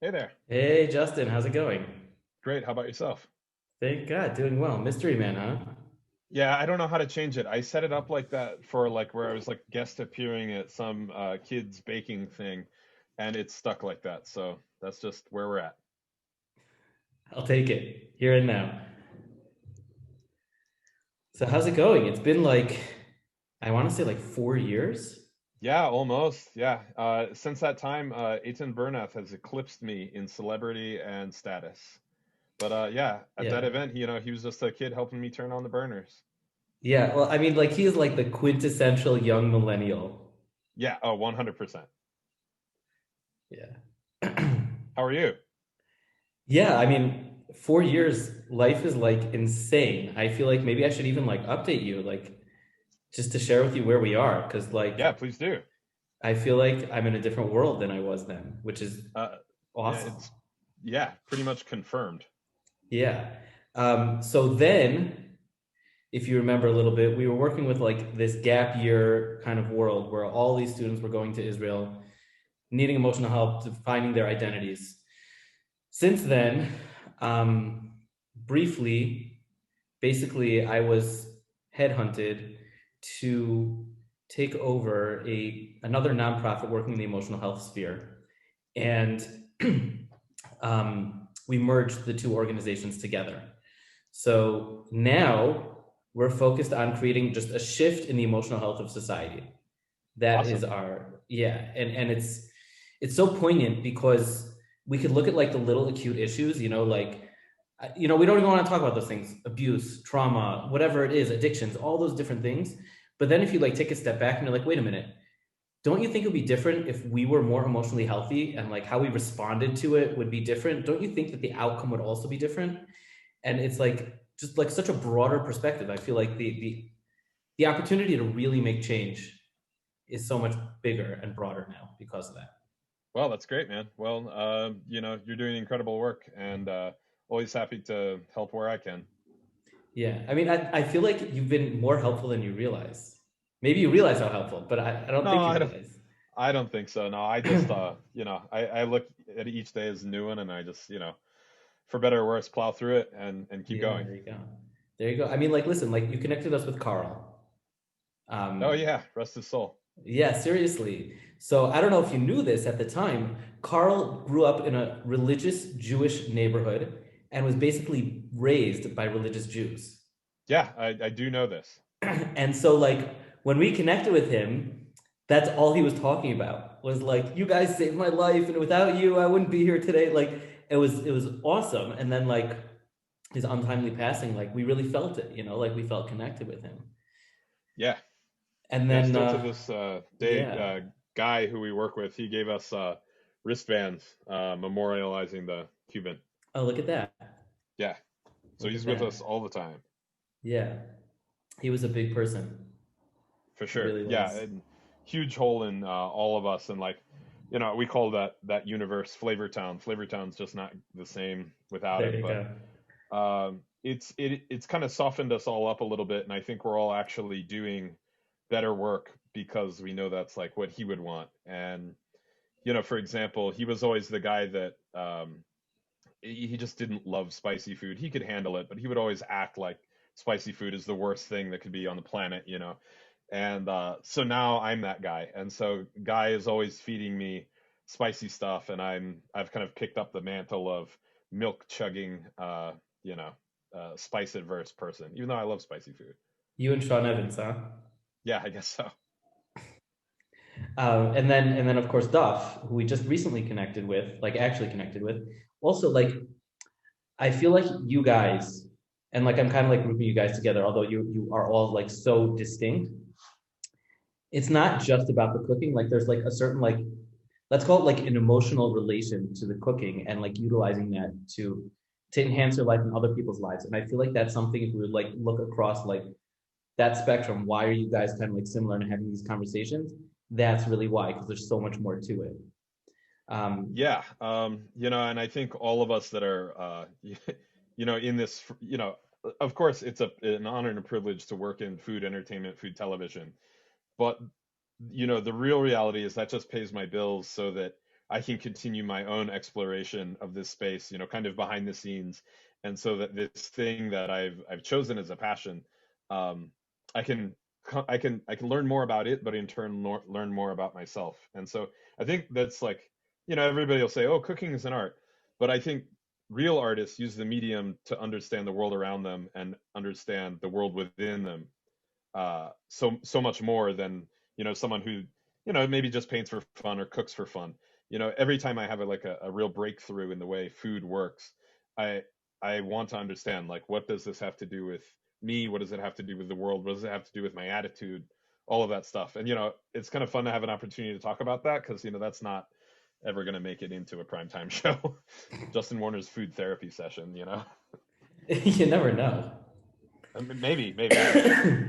Hey there. Hey Justin, how's it going? Great. How about yourself? Thank God, doing well. Mystery man, huh? Yeah, I don't know how to change it. I set it up like that for like where I was like guest appearing at some kids baking thing, and it's stuck like that. So that's just where we're at. I'll take it here and now. So how's it going? It's been like, I want to say like 4 years. Yeah, almost. Yeah. Since that time, Eitan Bernath has eclipsed me in celebrity and status. But yeah, at that Yeah. event, he was just a kid helping me turn on the burners. Yeah. Well, I mean, like he's like the quintessential young millennial. Yeah. Oh, 100%. Yeah. How are you? Yeah. I mean, 4 years, life is like insane. I feel like maybe I should even like update you, like just to share with you where we are. Cause Yeah, like please do. I feel like I'm in a different world than I was then, which is Uh, yeah, awesome. yeah, pretty much confirmed. Yeah. So then, if you remember a little bit, we were working with like this gap year kind of world where all these students were going to Israel, needing emotional help to finding their identities. Since then, briefly, basically, I was headhunted to take over a another nonprofit working in the emotional health sphere, and we merged the two organizations together. So now we're focused on creating just a shift in the emotional health of society. That is Awesome. our and it's so poignant because we could look at like the little acute issues, like we don't even want to talk about those things, abuse, trauma, whatever it is, addictions, all those different things. But then if you like take a step back and you're like, wait a minute, don't you think it would be different if we were more emotionally healthy and like how we responded to it would be different? Don't you think that the outcome would also be different? And it's like just like such a broader perspective. I feel like the opportunity to really make change is so much bigger and broader now because of that. Well, that's great, man. Well, you're doing incredible work and always happy to help where I can. Yeah, I mean, I feel like you've been more helpful than you realize. Maybe you realize how helpful, but I don't No, think you I don't. realize. I don't think so. No, I just, I look at each day as a new one, and I just, for better or worse, plow through it and keep Yeah, going. there you go. There you go. I mean, like, listen, like you connected us with Carl. Oh Um, yeah, rest his soul. yeah, seriously. So I don't know if you knew this at the time. Carl grew up in a religious Jewish neighborhood and was basically raised by religious Jews. Yeah, I do know this. And so like when we connected with him, that's all he was talking about was like, you guys saved my life, and without you, I wouldn't be here today. Like it was awesome. And then like his untimely passing, like we really felt it, like we felt connected with him. Yeah, And yeah. then Still to this day, yeah. guy who we work with, he gave us wristbands memorializing the Cuban. Oh, look at that. Yeah, so Look at he's with us that. all the time. Yeah. He was a big person. For He sure. really Yeah, was. and huge hole in all of us, and like, we call that universe Flavor Town. Flavor Town's just not the same without There it, you but go. it's kind of softened us all up a little bit, and I think we're all actually doing better work because we know that's like what he would want. And for example, he was always the guy that he just didn't love spicy food. He could handle it, but he would always act like spicy food is the worst thing that could be on the planet. And so now I'm that guy. And so Guy is always feeding me spicy stuff, and I've kind of picked up the mantle of milk chugging, you know, spice adverse person, even though I love spicy food. You and Sean Evans, huh? Yeah, I guess so. And then of course Duff, who we just recently connected with, like actually connected with. Also, like I feel like you guys, and like I'm kind of like grouping you guys together, although you are all like so distinct. It's not just about the cooking. Like there's like a certain like let's call it like an emotional relation to the cooking and like utilizing that to enhance your life and other people's lives. And I feel like that's something if we would like look across like that spectrum, why are you guys kind of like similar and having these conversations? That's really why, because there's so much more to it. Yeah, and I think all of us that are, in this, of course, it's an honor and a privilege to work in food entertainment, food television. But the real reality is that just pays my bills so that I can continue my own exploration of this space, kind of behind the scenes, and so that this thing that I've chosen as a passion, um, I can I can learn more about it, but in turn learn more about myself. And so I think that's like, everybody will say, oh, cooking is an art, but I think real artists use the medium to understand the world around them and understand the world within them, so much more than someone who maybe just paints for fun or cooks for fun. Every time I have a real breakthrough in the way food works, I I want to understand, like, what does this have to do with me? What does it have to do with the world? What does it have to do with my attitude? All of that stuff. And it's kind of fun to have an opportunity to talk about that, because that's not ever going to make it into a primetime show. Justin Warner's food therapy session. You never know. I mean, maybe, I don't know.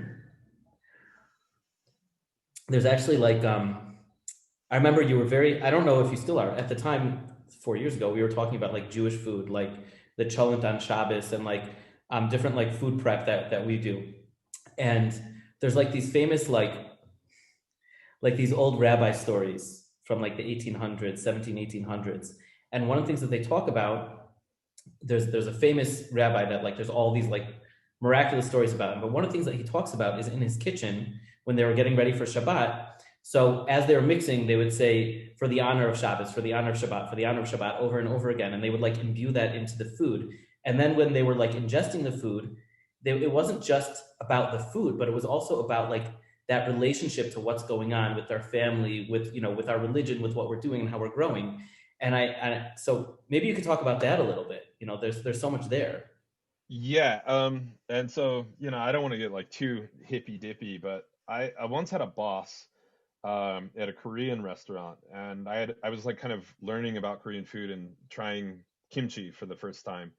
There's actually like I remember you were very, I don't know if you still are, at the time 4 years ago we were talking about like Jewish food, like the cholent on Shabbos, and like different like food prep that we do. And there's like these famous like these old rabbi stories from like the 1800s, 17, 1800s. And one of the things that they talk about, there's a famous rabbi that like there's all these like miraculous stories about him. But one of the things that he talks about is in his kitchen when they were getting ready for Shabbat. So as they were mixing, they would say, for the honor of Shabbos, for the honor of Shabbat, for the honor of Shabbat, over and over again. And they would like imbue that into the food. And then when they were like ingesting the food, it wasn't just about the food, but it was also about like that relationship to what's going on with our family, with with our religion, with what we're doing and how we're growing. And so maybe you could talk about that a little bit. There's so much there. Yeah, and so, I don't want to get like too hippy dippy, but I once had a boss at a Korean restaurant, and I was like kind of learning about Korean food and trying kimchi for the first time.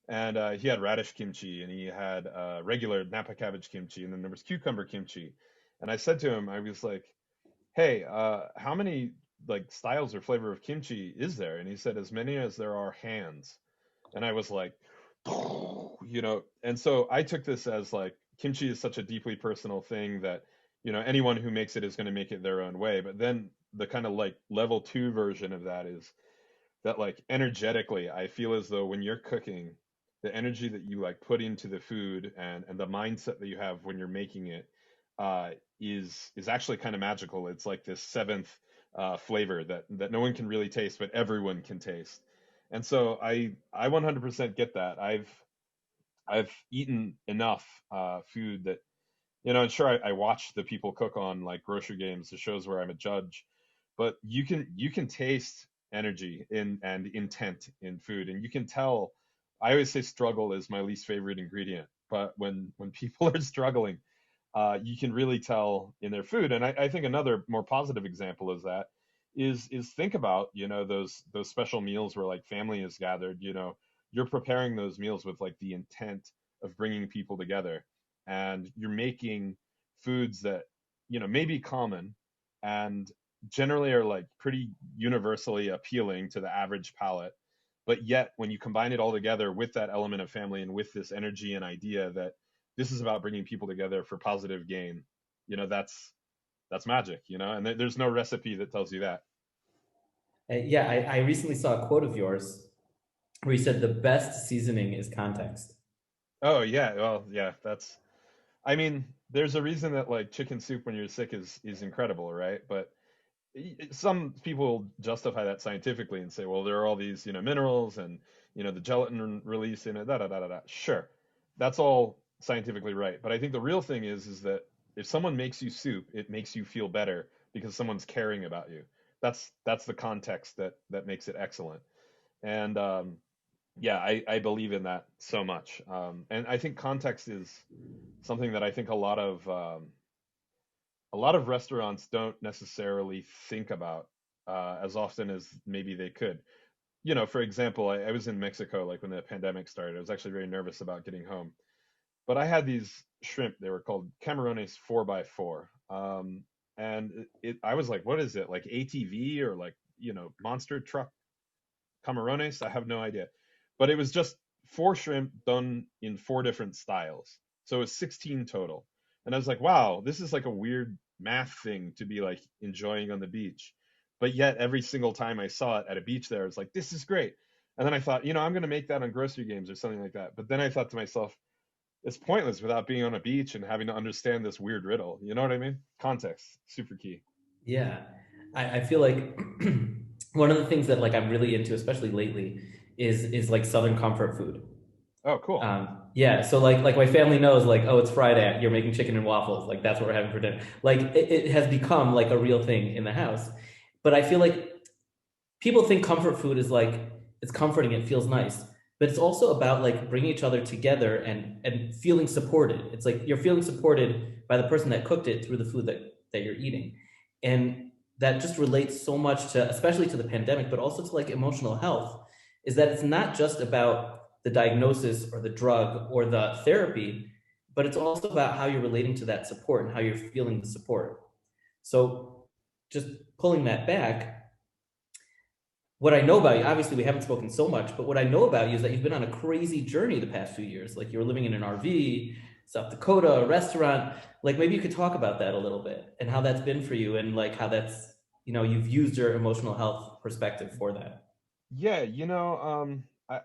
And he had radish kimchi, and he had regular Napa cabbage kimchi, and then there was cucumber kimchi. And I said to him, I was like, "Hey, how many like styles or flavor of kimchi is there?" And he said, "As many as there are hands." And I was like, and so I took this as like kimchi is such a deeply personal thing that, anyone who makes it is going to make it their own way. But then the kind of like level two version of that is that, like, energetically, I feel as though when you're cooking, the energy that you like put into the food and the mindset that you have when you're making it, uh, is actually kind of magical. It's like this seventh flavor that no one can really taste, but everyone can taste. And so I 100% get that. I've eaten enough food that, and sure, I watch the people cook on like grocery games, the shows where I'm a judge, but you can taste energy in and intent in food, and you can tell. I always say struggle is my least favorite ingredient, but when people are struggling, you can really tell in their food. And I think another more positive example of that is think about, those special meals where like family is gathered. You're preparing those meals with like the intent of bringing people together, and you're making foods that may be common and generally are like pretty universally appealing to the average palate. But yet, when you combine it all together with that element of family and with this energy and idea that this is about bringing people together for positive gain, that's magic, and there's no recipe that tells you that. Yeah, I recently saw a quote of yours where you said the best seasoning is context. Oh yeah, well, yeah, I mean, there's a reason that like chicken soup when you're sick is incredible, right? But some people justify that scientifically and say, well, there are all these, minerals and, the gelatin release in it, da da da da da. Sure, that's all scientifically right. But I think the real thing is that if someone makes you soup, it makes you feel better because someone's caring about you. That's the context that makes it excellent. And yeah, I believe in that so much. And I think context is something that I think a lot of restaurants don't necessarily think about as often as maybe they could. For example, I was in Mexico like when the pandemic started. I was actually very nervous about getting home, but I had these shrimp. They were called camarones 4x4, and I was like, what is it, like ATV or like monster truck camarones? I have no idea, but it was just four shrimp done in four different styles, so it was 16 total. And I was like, wow, this is like a weird math thing to be like enjoying on the beach. but yet every single time I saw it at a beach there, it's like, this is great. And then I thought, I'm going to make that on grocery games or something like that. But then I thought to myself, it's pointless without being on a beach and having to understand this weird riddle. You know what I mean? Context, super key. Yeah, I feel like one of the things that like I'm really into, especially lately, is like Southern comfort food. Oh, cool. Yeah, so like my family knows like, oh, it's Friday, you're making chicken and waffles, like that's what we're having for dinner. Like it has become like a real thing in the house. But I feel like people think comfort food is like it's comforting, it feels nice, but it's also about like bringing each other together and feeling supported. It's like you're feeling supported by the person that cooked it through the food that you're eating, and that just relates so much to, especially to the pandemic, but also to like emotional health, is that it's not just about the diagnosis or the drug or the therapy, but it's also about how you're relating to that support and how you're feeling the support. So just pulling that back, what I know about you, obviously we haven't spoken so much, but what I know about you is that you've been on a crazy journey the past few years. Like you were living in an RV, South Dakota, a restaurant. Like maybe you could talk about that a little bit and how that's been for you and like how that's, you've used your emotional health perspective for that. Yeah,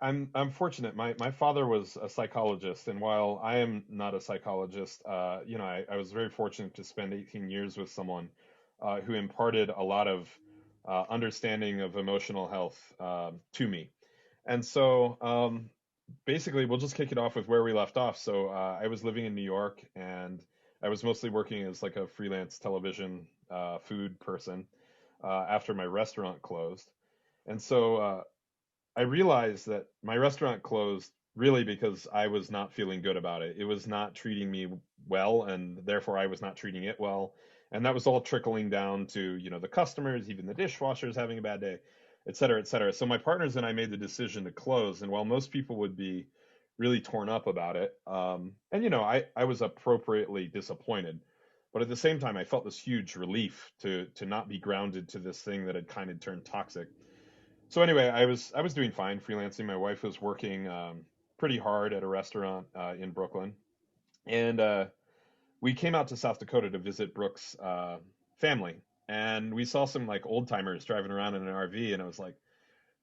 I'm fortunate. My father was a psychologist, and while I am not a psychologist, I was very fortunate to spend 18 years with someone who imparted a lot of understanding of emotional health to me. And so, basically, we'll just kick it off with where we left off. So, I was living in New York, and I was mostly working as like a freelance television food person after my restaurant closed. And so I realized that my restaurant closed really because I was not feeling good about it. It was not treating me well, and therefore I was not treating it well. And that was all trickling down to, the customers, even the dishwashers having a bad day, et cetera, et cetera. So my partners and I made the decision to close. And while most people would be really torn up about it, and I was appropriately disappointed. But at the same time, I felt this huge relief to not be grounded to this thing that had kind of turned toxic. So anyway, I was doing fine freelancing. My wife was working pretty hard at a restaurant in Brooklyn, and we came out to South Dakota to visit Brooke's family, and we saw some like old timers driving around in an RV, and I was like,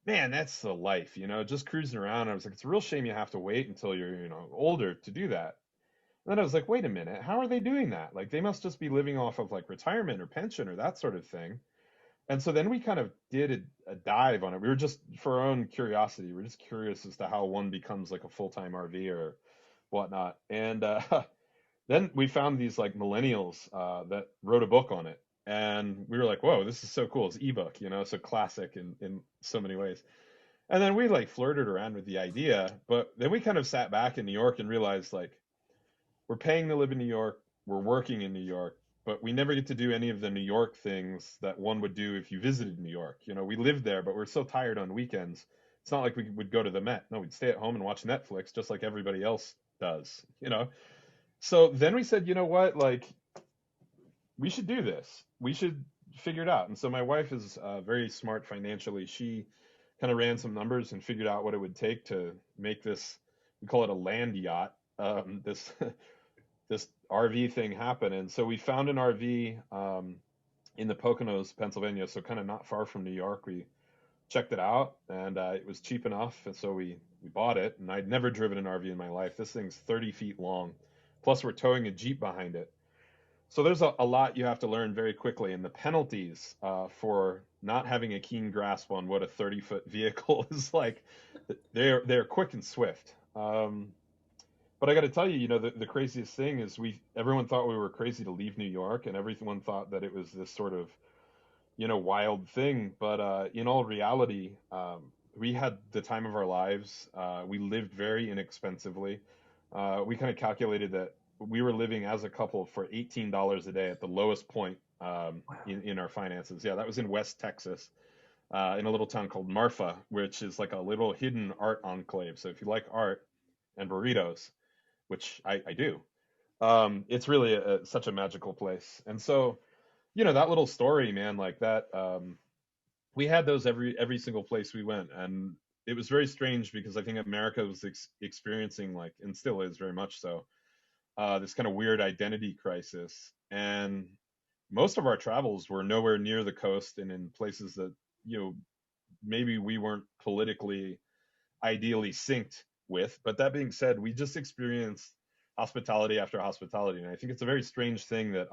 man, that's the life, just cruising around. I was like, it's a real shame you have to wait until you're older to do that. And then I was like, wait a minute, how are they doing that? Like they must just be living off of like retirement or pension or that sort of thing. And so then we kind of did a dive on it. We were just for our own curiosity. We're just curious as to how one becomes like a full-time RV or whatnot. And then we found these like millennials that wrote a book on it. And we were like, whoa, this is so cool. It's ebook, so classic in so many ways. And then we like flirted around with the idea, but then we kind of sat back in New York and realized like we're paying to live in New York, we're working in New York, but we never get to do any of the New York things that one would do if you visited New York. We lived there, but we're so tired on weekends. It's not like we would go to the Met. No, we'd stay at home and watch Netflix just like everybody else does. So then we said, you know what? Like, we should do this. We should figure it out. And so my wife is very smart financially. She kind of ran some numbers and figured out what it would take to make this, we call it a land yacht, this this RV thing happen. And so we found an RV in the Poconos, Pennsylvania, so kind of not far from New York. We checked it out, and it was cheap enough, and so we bought it. And I'd never driven an RV in my life. This thing's 30 feet long, plus we're towing a Jeep behind it. So there's a lot you have to learn very quickly, and the penalties for not having a keen grasp on what a 30-foot vehicle is like, they're quick and swift. But I got to tell you, the craziest thing is everyone thought we were crazy to leave New York, and everyone thought that it was this sort of, wild thing. But in all reality, we had the time of our lives. We lived very inexpensively. We kind of calculated that we were living as a couple for $18 a day at the lowest point in our finances. Yeah, that was in West Texas, in a little town called Marfa, which is like a little hidden art enclave. So if you like art and burritos, which I do. It's really such a magical place. And so, that little story, man, like that, we had those every single place we went, and it was very strange because I think America was experiencing like, and still is very much so, this kind of weird identity crisis. And most of our travels were nowhere near the coast and in places that, you know, maybe we weren't politically ideally synced with. But that being said, we just experienced hospitality after hospitality, and I think it's a very strange thing that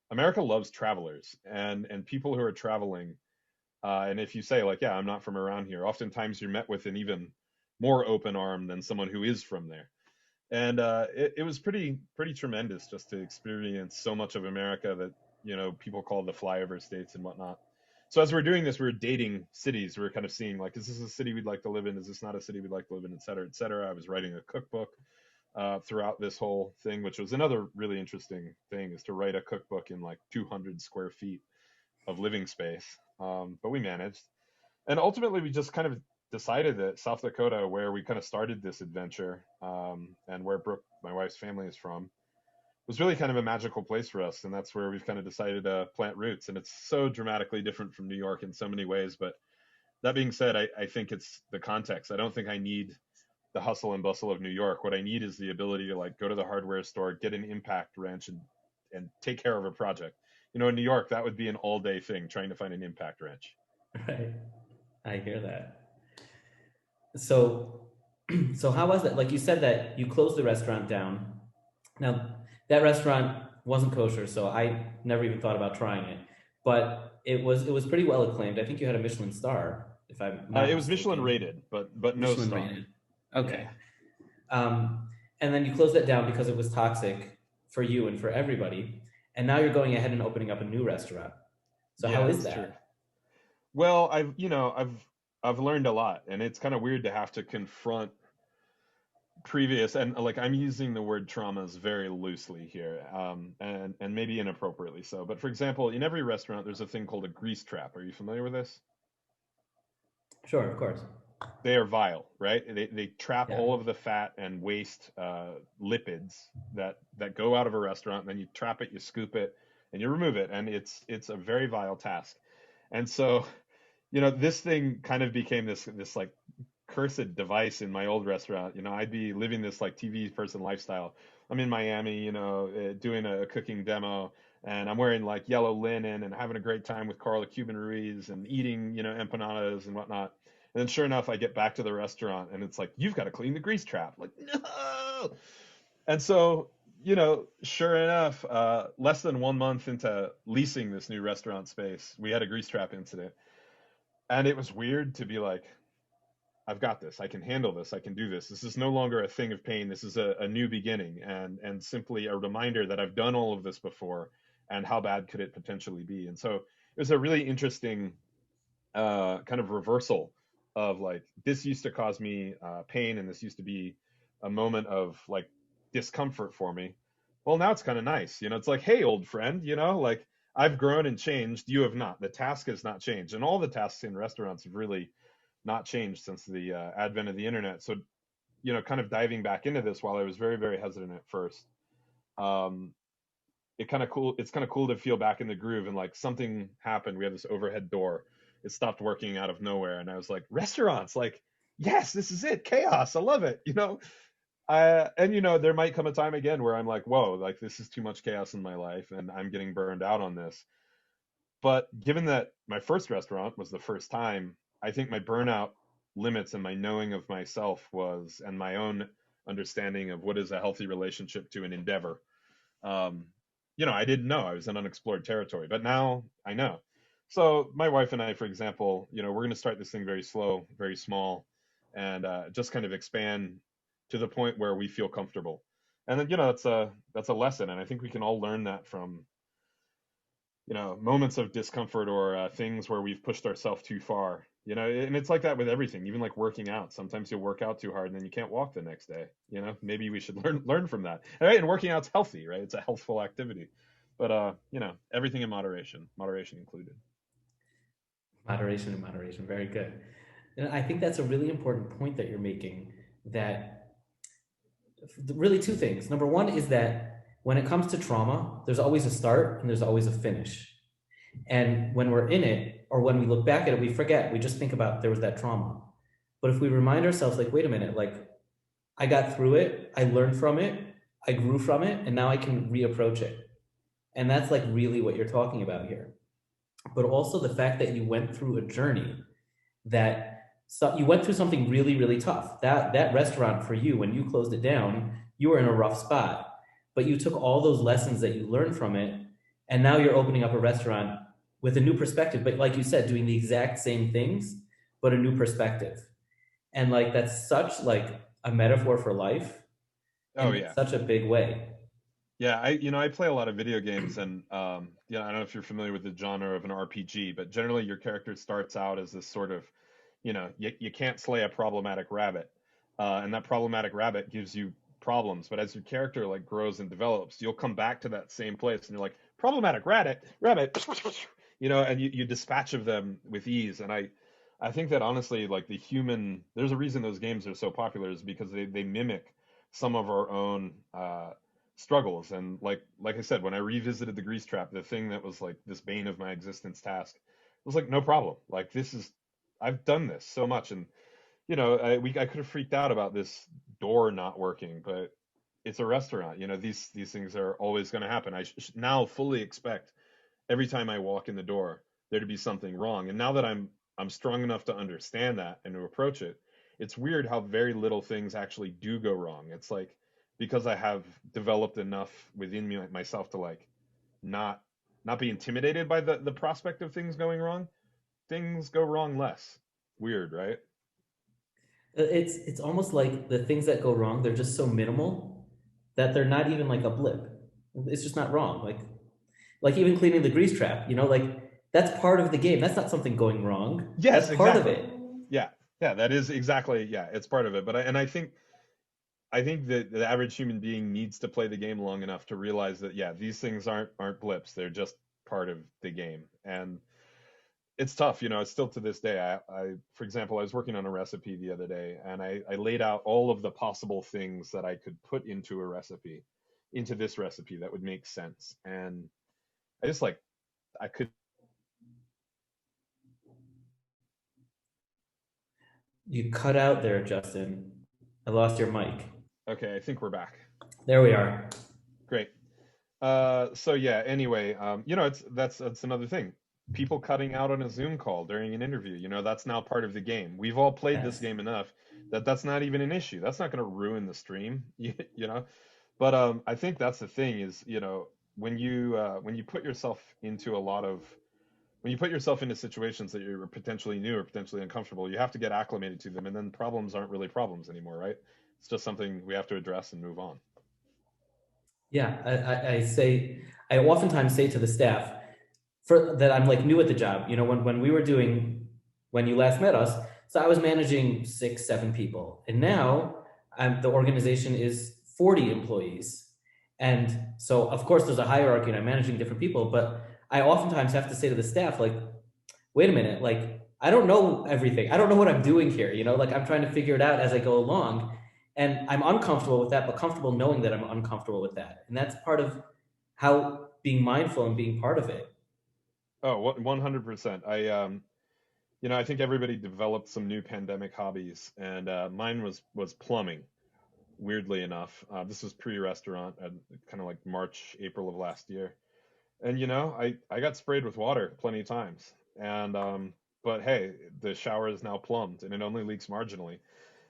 America loves travelers and people who are traveling. And if you say like, yeah, I'm not from around here, oftentimes you're met with an even more open arm than someone who is from there. And it was pretty tremendous just to experience so much of America that, you know, people call the flyover states and whatnot. So as we're doing this, we're dating cities. We're kind of seeing like, is this a city we'd like to live in? Is this not a city we'd like to live in, et cetera, et cetera. I was writing a cookbook throughout this whole thing, which was another really interesting thing, is to write a cookbook in like 200 square feet of living space. But we managed. And ultimately, we just kind of decided that South Dakota, where we kind of started this adventure, and where Brooke, my wife's family, is from, was really kind of a magical place for us. And that's where we've kind of decided to plant roots. And it's so dramatically different from New York in so many ways. But that being said, I think it's the context. I don't think I need the hustle and bustle of New York. What I need is the ability to like go to the hardware store, get an impact wrench, and take care of a project. You know, in New York, that would be an all day thing trying to find an impact wrench. Right. I hear that. So, so how was that? Like you said that you closed the restaurant down. Now, that restaurant wasn't kosher, so I never even thought about trying it. But it was pretty well acclaimed. I think you had a Michelin star, if I'm not It was Michelin mistaken. rated, but no Michelin star. rated. Yeah. Okay. And then you closed that down because it was toxic for you and for everybody. And now you're going ahead and opening up a new restaurant. So how Yeah, is that's true. that? Well, I've learned a lot, and it's kind of weird to have to confront previous, and like I'm using the word traumas very loosely here, and maybe inappropriately so. But for example, in every restaurant, there's a thing called a grease trap. Are you familiar with this? Sure, of course. They are vile, right? They trap Yeah. all of the fat and waste lipids that go out of a restaurant, and then you trap it, you scoop it, and you remove it, and it's a very vile task. And so, you know, this thing kind of became this like cursed device in my old restaurant. You know, I'd be living this like TV person lifestyle. I'm in Miami, you know, doing a cooking demo, and I'm wearing like yellow linen and having a great time with Carla Cuban Ruiz and eating, you know, empanadas and whatnot. And then sure enough, I get back to the restaurant and it's like, you've got to clean the grease trap. Like, no. And so, you know, sure enough, less than 1 month into leasing this new restaurant space, we had a grease trap incident. And it was weird to be like, I've got this. I can handle this. I can do this. This is no longer a thing of pain. This is a new beginning, and simply a reminder that I've done all of this before, and how bad could it potentially be. And so it was a really interesting kind of reversal of like, this used to cause me pain, and this used to be a moment of like discomfort for me. Well, now it's kind of nice. You know, it's like, hey, old friend, you know, like I've grown and changed. You have not. The task has not changed. And all the tasks in restaurants have really not changed since the advent of the internet. So, you know, kind of diving back into this, while I was very, very hesitant at first, um, it's kind of cool to feel back in the groove, and like something happened. We had this overhead door. It stopped working out of nowhere. And I was like, restaurants, like, yes, this is it. Chaos. I love it. You know, and you know, there might come a time again where I'm like, whoa, like this is too much chaos in my life and I'm getting burned out on this. But given that my first restaurant was the first time, I think my burnout limits and my knowing of myself was, and my own understanding of what is a healthy relationship to an endeavor. Um, you know, I didn't know. I was in unexplored territory, but now I know. So my wife and I, for example, you know, we're going to start this thing very slow, very small, and just kind of expand to the point where we feel comfortable. And then, you know, that's a lesson, and I think we can all learn that from, you know, moments of discomfort, or things where we've pushed ourselves too far. You know, and it's like that with everything, even like working out. Sometimes you'll work out too hard and then you can't walk the next day. You know, maybe we should learn from that. Right? And working out's healthy, right? It's a healthful activity. But you know, everything in moderation, moderation included. Moderation and moderation. Very good. And I think that's a really important point that you're making. That really two things. Number one is that when it comes to trauma, there's always a start and there's always a finish. And when we're in it, or when we look back at it, we forget. We just think about there was that trauma. But if we remind ourselves, like, wait a minute, like I got through it, I learned from it, I grew from it, and now I can reapproach it. And that's like really what you're talking about here. But also the fact that you went through a journey that so you went through something really, really tough. That restaurant for you, when you closed it down, you were in a rough spot. But you took all those lessons that you learned from it, and now you're opening up a restaurant with a new perspective. But like you said, doing the exact same things, but a new perspective. And like that's such like a metaphor for life Oh in yeah. such a big way. Yeah, I play a lot of video games, and I don't know if you're familiar with the genre of an RPG, but generally your character starts out as this sort of, you can't slay a problematic rabbit, and that problematic rabbit gives you problems. But as your character like grows and develops, you'll come back to that same place, and you're like, problematic rabbit, and you dispatch of them with ease. And I think that honestly, like there's a reason those games are so popular is because they mimic some of our own struggles. And like I said, when I revisited the grease trap, the thing that was like this bane of my existence task was like no problem. Like this is I've done this so much, and I could have freaked out about this door not working, but it's a restaurant. These things are always going to happen. I now fully expect every time I walk in the door there to be something wrong. And now that I'm strong enough to understand that and to approach it, it's weird how very little things actually do go wrong. It's like because I have developed enough within me myself to like not not be intimidated by the prospect of things going wrong. Things go wrong less. Weird, right? It's almost like the things that go wrong, they're just so minimal that they're not even like a blip. It's just not wrong. Like even cleaning the grease trap, like that's part of the game. That's not something going wrong. Yes, That's part of exactly. it. Yeah, yeah, that is exactly, yeah, it's part of it. But I think that the average human being needs to play the game long enough to realize that yeah, these things aren't blips. They're just part of the game. And it's tough, it's still to this day. For example, I was working on a recipe the other day, and I laid out all of the possible things that I could put into this recipe that would make sense. And I just like I could You cut out there, Justin. I lost your mic. okay, I think we're back. There we are. Great. So yeah, anyway, it's that's another thing. People cutting out on a Zoom call during an interview, that's now part of the game. We've all played this Yes. game enough that that's not even an issue. That's not going to ruin the stream, you know. But I think that's the thing is, when you put yourself into a lot of when you put yourself into situations that you're potentially new or potentially uncomfortable, you have to get acclimated to them, and then problems aren't really problems anymore, right? It's just something we have to address and move on. Yeah. I oftentimes say to the staff for that I'm like new at the job. When we were doing, when you last met us, so I was managing 6, 7 people. And now the organization is 40 employees. And so, of course, there's a hierarchy and I'm managing different people, but I oftentimes have to say to the staff, like, wait a minute, like I don't know everything. I don't know what I'm doing here, like I'm trying to figure it out as I go along. And I'm uncomfortable with that, but comfortable knowing that I'm uncomfortable with that. And that's part of how being mindful and being part of it. Oh, 100%. I think everybody developed some new pandemic hobbies, and mine was plumbing. Weirdly enough, this was pre-restaurant, kind of like March, April of last year. And I got sprayed with water plenty of times, and but hey, the shower is now plumbed, and it only leaks marginally.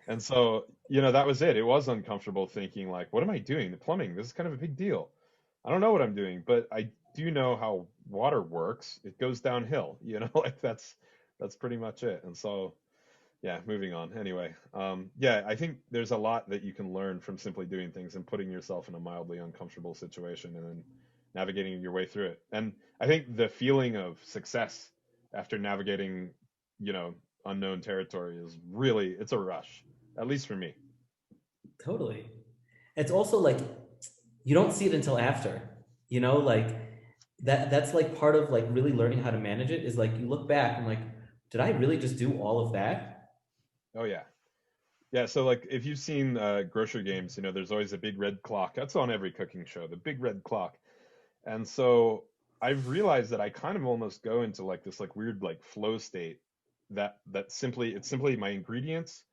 And so, that was it. It was uncomfortable thinking like, what am I doing? The plumbing, this is kind of a big deal. I don't know what I'm doing, but I do know how water works. It goes downhill, like that's pretty much it. And so, yeah, moving on. Anyway, yeah, I think there's a lot that you can learn from simply doing things and putting yourself in a mildly uncomfortable situation and then navigating your way through it. And I think the feeling of success after navigating, you know, unknown territory is really it's a rush, at least for me. Totally. It's also like you don't see it until after, like that's like part of like really learning how to manage it is like you look back and like, did I really just do all of that? Oh yeah. Yeah, so like if you've seen grocery games, there's always a big red clock. That's on every cooking show, the big red clock. And so I've realized that I kind of almost go into like this like weird like flow state that simply it's simply my ingredients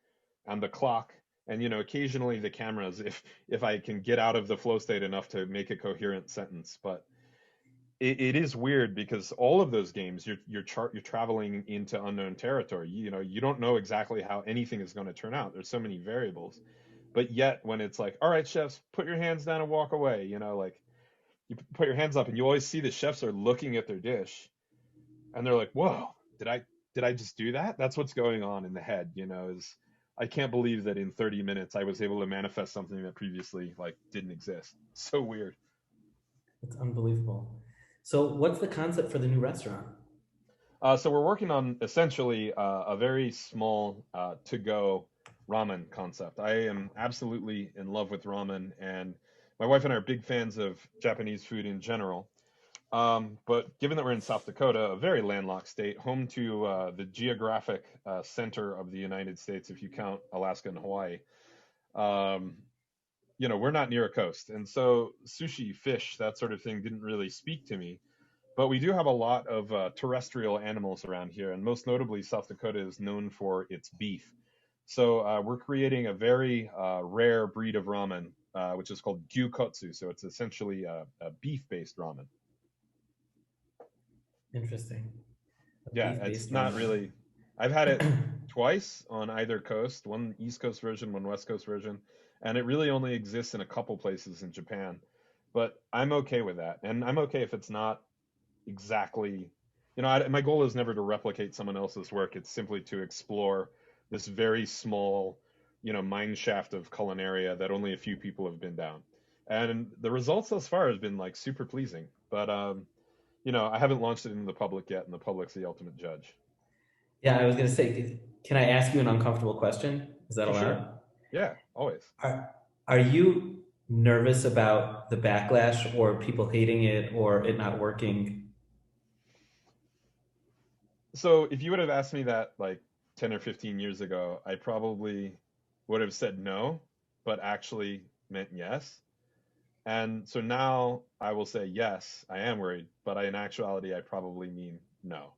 and the clock and occasionally the cameras if I can get out of the flow state enough to make a coherent sentence. But it is weird because all of those games you're traveling into unknown territory. You know, you don't know exactly how anything is going to turn out. There's so many variables. But yet when it's like, all right, chefs, put your hands down and walk away, you know, like you put your hands up and you always see the chefs are looking at their dish and they're like, "Whoa, did I just do that?" That's what's going on in the head, you know, is I can't believe that in 30 minutes I was able to manifest something that previously like didn't exist. So weird. It's unbelievable. So, what's the concept for the new restaurant? So we're working on essentially a very small to-go ramen concept. I am absolutely in love with ramen, and my wife and I are big fans of Japanese food in general. But given that we're in South Dakota, a very landlocked state, home to the geographic center of the United States, if you count Alaska and Hawaii, um, you know, we're not near a coast, and so sushi, fish, that sort of thing didn't really speak to me. But we do have a lot of terrestrial animals around here, and most notably, South Dakota is known for its beef. So we're creating a very rare breed of ramen, which is called gyukotsu. So it's essentially a beef-based ramen. Interesting. A Yeah, it's beef-based not ramen. really. I've had it twice on either coast, one East Coast version, one West Coast version, and it really only exists in a couple places in Japan. But I'm okay with that, and I'm okay if it's not exactly, you know, my goal is never to replicate someone else's work. It's simply to explore this very small, you know, mine shaft of culinaria that only a few people have been down. And the results thus far has been like super pleasing. But you know, I haven't launched it into the public yet, and the public's the ultimate judge. Yeah, I was gonna say, can I ask you an uncomfortable question? Is that For sure. allowed? Yeah, always. Are are you nervous about the backlash or people hating it or it not working? So if you would have asked me that like 10 or 15 years ago, I probably would have said no, but actually meant yes. And so now I will say, yes, I am worried, but in actuality, I probably mean no.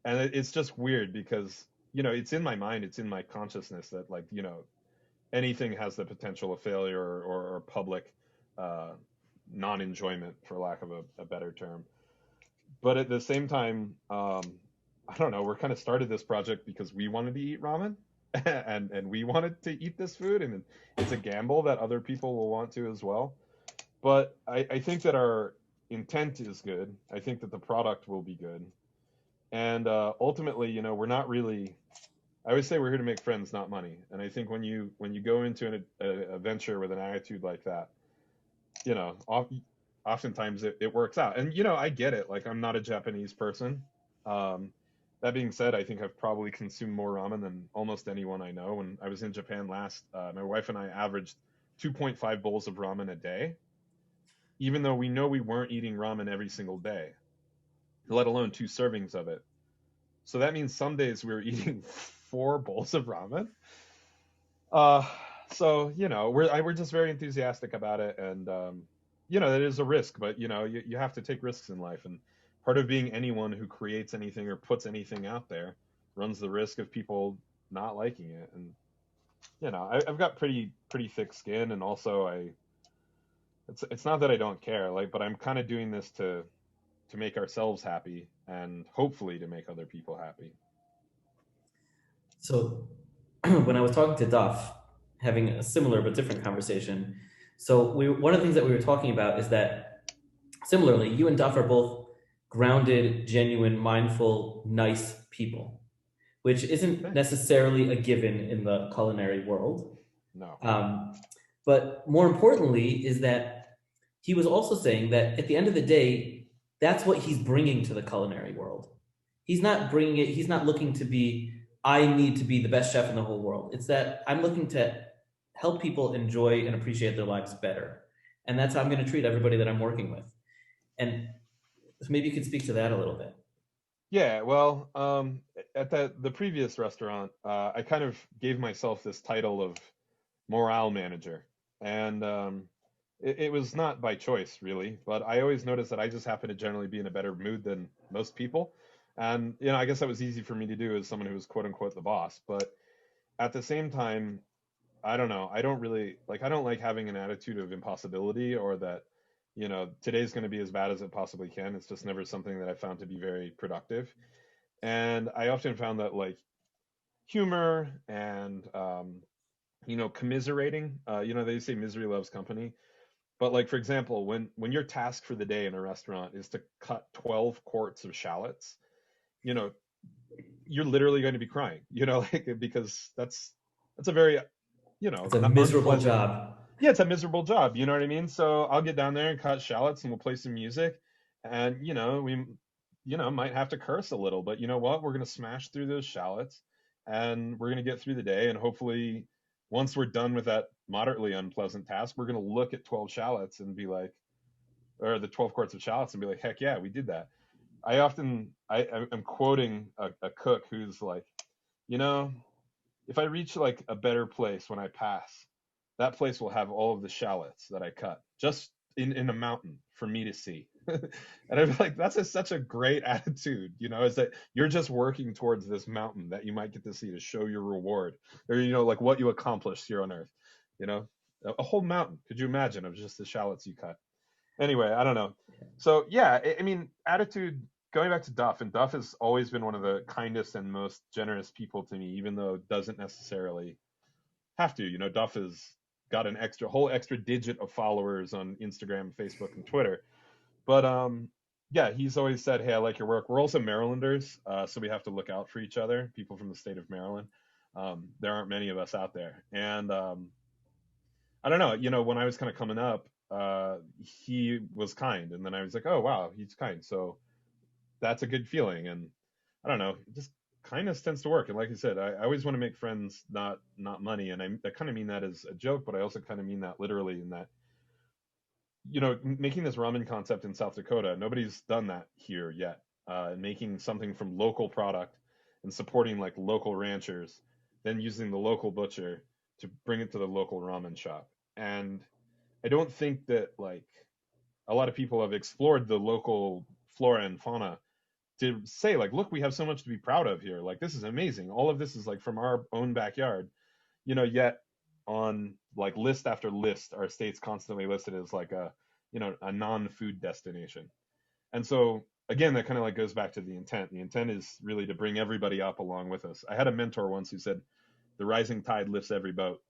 And it's just weird because, you know, it's in my mind, it's in my consciousness that, like, you know, anything has the potential of failure or public uh, non enjoyment, for lack of a better term. But at the same time, I don't know, we're kind of started this project because we wanted to eat ramen. And we wanted to eat this food, and it's a gamble that other people will want to as well. But I think that our intent is good. I think that the product will be good. And ultimately, you know, we're not really. I always say we're here to make friends, not money. And I think when you go into a venture with an attitude like that, you know, oftentimes it works out. And you know, I get it. Like I'm not a Japanese person. Um, that being said, I think I've probably consumed more ramen than almost anyone I know. When I was in Japan last, my wife and I averaged 2.5 bowls of ramen a day, even though we know we weren't eating ramen every single day, let alone two servings of it. So that means some days we were eating 4 bowls of ramen. Uh, so you know, we're just very enthusiastic about it, and you know, it is a risk, but you know, you have to take risks in life, and part of being anyone who creates anything or puts anything out there runs the risk of people not liking it. And you know, I've got pretty thick skin, and also it's not that I don't care, like, but I'm kind of doing this to make ourselves happy and hopefully to make other people happy. So, when I was talking to Duff, having a similar but different conversation, so one of the things that we were talking about is that similarly, you and Duff are both grounded, genuine, mindful, nice people, which isn't Thanks. necessarily a given in the culinary world. No. Um, but more importantly, is that he was also saying that at the end of the day, that's what he's bringing to the culinary world. He's not bringing it, he's not looking to be, I need to be the best chef in the whole world. It's that I'm looking to help people enjoy and appreciate their lives better. And that's how I'm going to treat everybody that I'm working with. And so maybe you could speak to that a little bit. Yeah, well, at the previous restaurant, I kind of gave myself this title of morale manager, and it was not by choice really, but I always noticed that I just happen to generally be in a better mood than most people, and you know, I guess that was easy for me to do as someone who was quote unquote the boss. But at the same time, I don't know, I don't really like I don't like having an attitude of impossibility or that today's going to be as bad as it possibly can. It's just never something that I found to be very productive. And I often found that like humor and commiserating, they say misery loves company. But like for example, when your task for the day in a restaurant is to cut 12 quarts of shallots, you know, you're literally going to be crying, like because that's a very, It's a not miserable unpleasant. job. Yeah, it's a miserable job, you know what I mean? So I'll get down there and cut shallots and we'll play some music and we might have to curse a little, but you know what? We're going to smash through those shallots and we're going to get through the day, and hopefully once we're done with that moderately unpleasant task, we're going to look at 12 shallots and be like, or the 12 quarts of shallots and be like, heck yeah, we did that. I'm quoting a cook who's like, you know, if I reach like a better place when I pass, that place will have all of the shallots that I cut just in a mountain for me to see. And I'm like, such a great attitude, is that you're just working towards this mountain that you might get to see to show your reward, or like what you accomplished here on Earth. You know, a whole mountain. Could you imagine of just the shallots you cut? Anyway, I don't know. So yeah, I mean, attitude. Going back to Duff, and Duff has always been one of the kindest and most generous people to me, even though it doesn't necessarily have to. Duff has got an whole extra digit of followers on Instagram, Facebook, and Twitter. But yeah, he's always said, "Hey, I like your work." We're also Marylanders, so we have to look out for each other. People from the state of Maryland. There aren't many of us out there, and I don't know. When I was kind of coming up, he was kind, and then I was like, "Oh wow, he's kind." So that's a good feeling, and I don't know, just kindness tends to work. And like I said, I always want to make friends, not money, and I kind of mean that as a joke, but I also kind of mean that literally in that making this ramen concept in South Dakota, nobody's done that here yet. Making something from local product and supporting like local ranchers, then using the local butcher to bring it to the local ramen shop. And I don't think that like a lot of people have explored the local flora and fauna to say like, look, we have so much to be proud of here. Like this is amazing. All of this is like from our own backyard. Yet on like list after list, our state's constantly listed as like a non-food destination. And so again, that kind of like goes back to the intent. The intent is really to bring everybody up along with us. I had a mentor once who said, the rising tide lifts every boat.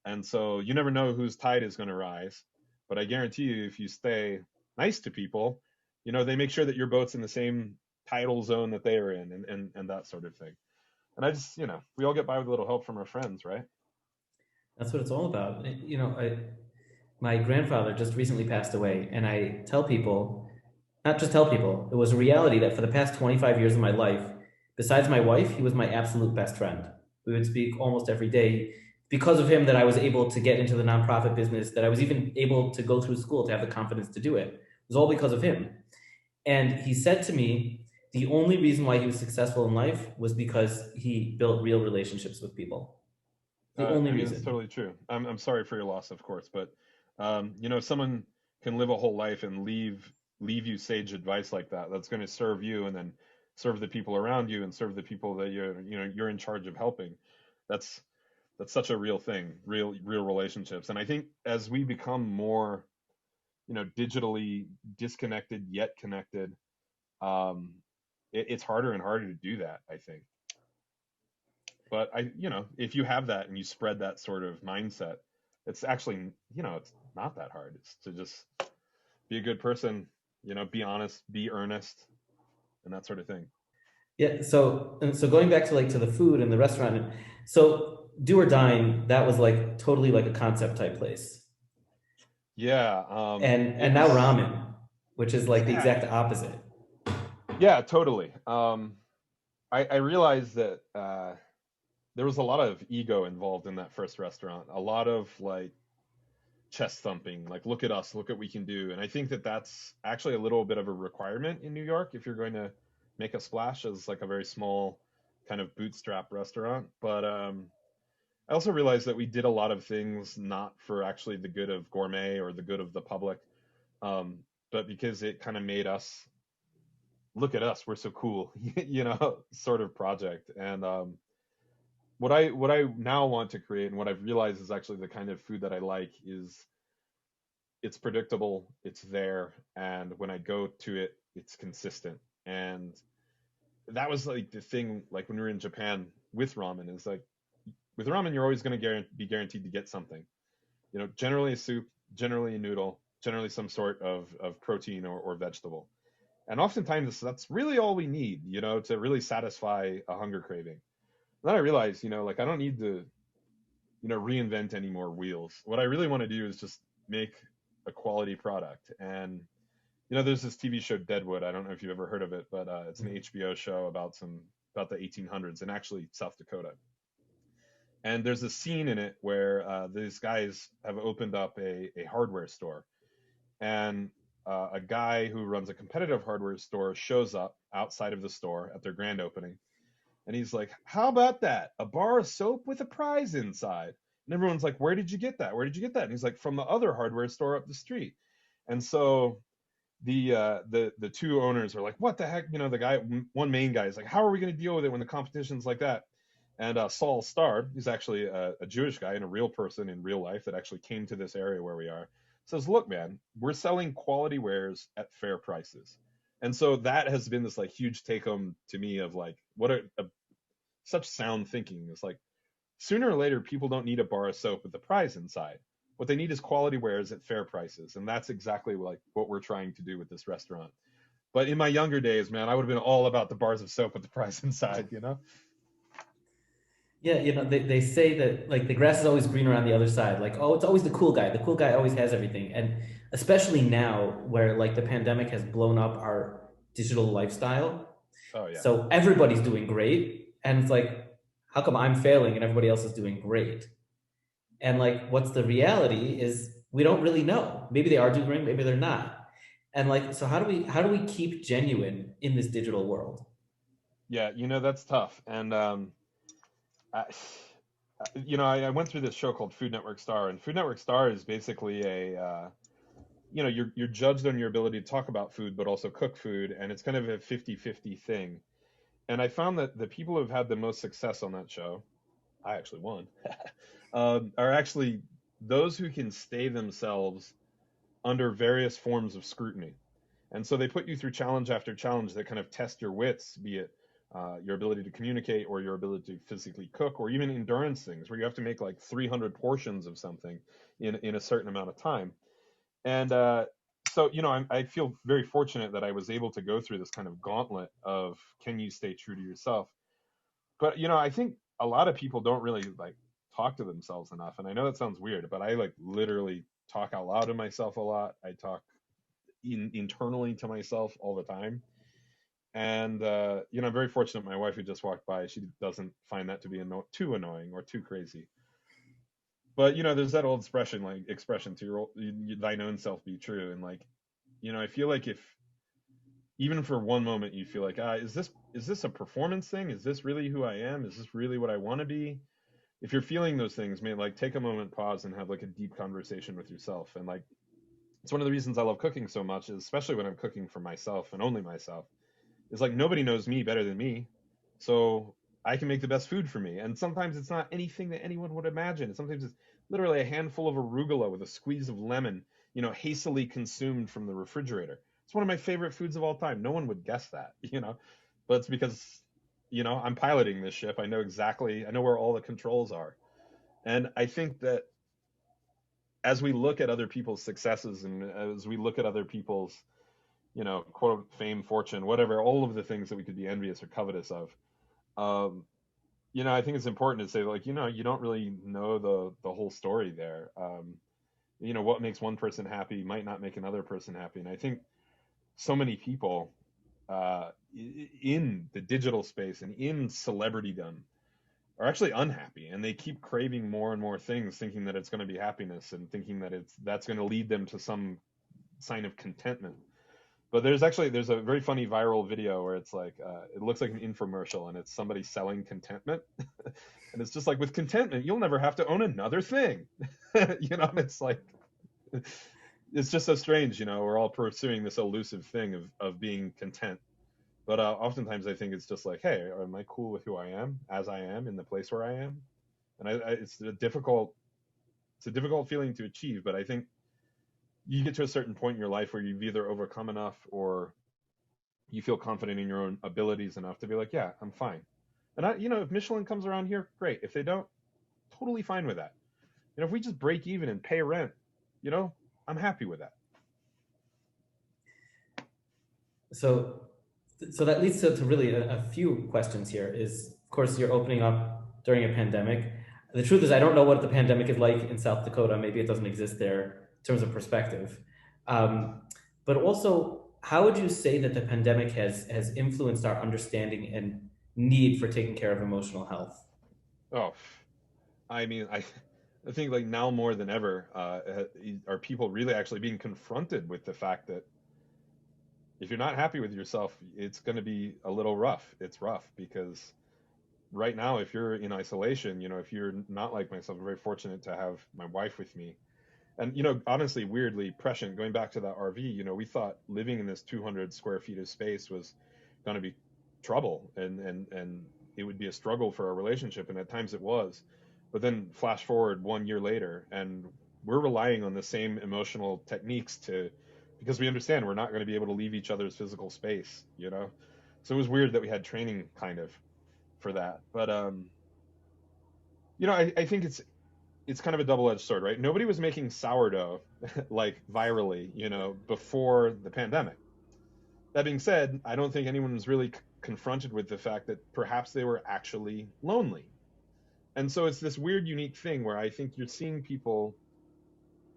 And so you never know whose tide is going to rise. But I guarantee you, if you stay nice to people, they make sure that your boat's in the same tidal zone that they are in, and that sort of thing. And I just, we all get by with a little help from our friends, right? That's what it's all about. My grandfather just recently passed away, and I tell people, not just tell people, it was a reality that for the past 25 years of my life, besides my wife, he was my absolute best friend. We would speak almost every day. Because of him, that I was able to get into the nonprofit business, that I was even able to go through school to have the confidence to do it. It was all because of him. And he said to me, the only reason why he was successful in life was because he built real relationships with people. The only I mean, it's reason. totally true. I'm sorry for your loss, of course, but if someone can live a whole life and leave you sage advice like that, that's going to serve you and then serve the people around you and serve the people that you're in charge of helping. That's that's such a real thing, real relationships. And I think as we become more, digitally disconnected yet connected, um, it's harder and harder to do that, I think. But if you have that and you spread that sort of mindset, it's actually, it's not that hard. It's to just be a good person, be honest, be earnest, and that sort of thing. Yeah. So going back to like to the food and the restaurant. So Do or Dine, that was like totally like a concept type place. Yeah, it And now was. ramen, which is like the Yeah, exact opposite. yeah, totally. I realized that there was a lot of ego involved in that first restaurant. A lot of like chest thumping, like look at us, look what we can do. And I think that that's actually a little bit of a requirement in New York if you're going to make a splash as like a very small kind of bootstrap restaurant. But I also realized that we did a lot of things not for actually the good of gourmet or the good of the public, but because it kind of made us look at us, we're so cool, sort of project. And what I, what I, now want to create and what I've realized is actually the kind of food that I like it's predictable, it's there, and when I go to it, it's consistent. And that was like the thing, like when we were in Japan with ramen, is like with ramen, you're always going to be guaranteed to get something. You know, generally a soup, generally a noodle, generally some sort of protein or vegetable. And oftentimes that's really all we need, you know, to really satisfy a hunger craving. And then I realized, you know, like I don't need to, you know, reinvent any more wheels. What I really want to do is just make a quality product. And you know, there's this TV show Deadwood. I don't know if you've ever heard of it, but it's an HBO show about the 1800s and actually South Dakota. And there's a scene in it where these guys have opened up a hardware store, and a guy who runs a competitive hardware store shows up outside of the store at their grand opening, and he's like, "How about that? A bar of soap with a prize inside." And everyone's like, "Where did you get that? Where did you get that?" And he's like, "From the other hardware store up the street." And so the two owners are like, "What the heck?" You know, the guy, one main guy, is like, "How are we going to deal with it when the competition's like that?" And Saul Starr, who's actually a Jewish guy and a real person in real life that actually came to this area where we are, says, "Look, man, we're selling quality wares at fair prices." And so that has been this like huge take home to me of like what such sound thinking. It's like sooner or later people don't need a bar of soap with the prize inside. What they need is quality wares at fair prices, and that's exactly like what we're trying to do with this restaurant. But in my younger days, man, I would have been all about the bars of soap with the prize inside, you know? Yeah, they say that like the grass is always greener on the other side. Like, oh, it's always the cool guy. The cool guy always has everything. And especially now where like the pandemic has blown up our digital lifestyle. Oh yeah. So everybody's doing great. And it's like, how come I'm failing and everybody else is doing great? And like what's the reality is we don't really know. Maybe they are doing great, maybe they're not. And like, so how do we keep genuine in this digital world? Yeah, you know, that's tough. And I, you know, I went through this show called Food Network Star, and Food Network Star is basically a you know, you're judged on your ability to talk about food but also cook food, and it's kind of a 50-50 thing. And I found that the people who have had the most success on that show, I actually won, are actually those who can stay themselves under various forms of scrutiny. And so they put you through challenge after challenge that kind of test your wits, be it your ability to communicate or your ability to physically cook, or even endurance things where you have to make like 300 portions of something in a certain amount of time. And so, you know, I feel very fortunate that I was able to go through this kind of gauntlet of can you stay true to yourself? But, you know, I think a lot of people don't really like talk to themselves enough. And I know that sounds weird, but I like literally talk out loud to myself a lot. I talk internally to myself all the time. And you know, I'm very fortunate. My wife, who just walked by, she doesn't find that to be too annoying or too crazy. But you know, there's that old expression, like expression to thine own self be true. And like, you know, I feel like if even for one moment you feel like, is this a performance thing? Is this really who I am? Is this really what I want to be? If you're feeling those things, man, like take a moment, pause, and have like a deep conversation with yourself. And like, it's one of the reasons I love cooking so much, especially when I'm cooking for myself and only myself. It's like nobody knows me better than me. So I can make the best food for me. And sometimes it's not anything that anyone would imagine. Sometimes it's literally a handful of arugula with a squeeze of lemon, you know, hastily consumed from the refrigerator. It's one of my favorite foods of all time. No one would guess that, you know, but it's because, you know, I'm piloting this ship. I know where all the controls are. And I think that as we look at other people's successes and as we look at other people's, you know, quote, fame, fortune, whatever, all of the things that we could be envious or covetous of, um, you know, I think it's important to say, like, you know, you don't really know the whole story there. You know, what makes one person happy might not make another person happy. And I think so many people in the digital space and in celebritydom are actually unhappy, and they keep craving more and more things, thinking that it's going to be happiness and thinking that that's going to lead them to some sign of contentment. But there's a very funny viral video where it's like it looks like an infomercial and it's somebody selling contentment, and it's just like with contentment you'll never have to own another thing, you know. And it's like it's just so strange, you know. We're all pursuing this elusive thing of being content, but oftentimes I think it's just like, hey, am I cool with who I am as I am in the place where I am? And it's a difficult feeling to achieve, but I think you get to a certain point in your life where you've either overcome enough or you feel confident in your own abilities enough to be like, yeah, I'm fine. And if Michelin comes around here, great. If they don't, totally fine with that. If we just break even and pay rent, you know, I'm happy with that. So, so that leads to really a few questions here. Is of course you're opening up during a pandemic. The truth is, I don't know what the pandemic is like in South Dakota. Maybe it doesn't exist there in terms of perspective. Um, but also, how would you say that the pandemic has influenced our understanding and need for taking care of emotional health? Oh, I mean, I think like now more than ever, are people really actually being confronted with the fact that if you're not happy with yourself, it's going to be a little rough. It's rough because right now, if you're in isolation, if you're not like myself, I'm very fortunate to have my wife with me. And, honestly, weirdly prescient, going back to that RV, we thought living in this 200 square feet of space was going to be trouble and it would be a struggle for our relationship. And at times it was. But then flash forward 1 year later, and we're relying on the same emotional techniques because we understand we're not going to be able to leave each other's physical space. So it was weird that we had training kind of for that. But, I think it's kind of a double-edged sword, right? Nobody was making sourdough like virally, before the pandemic. That being said, I don't think anyone was really confronted with the fact that perhaps they were actually lonely. And so it's this weird, unique thing where I think you're seeing people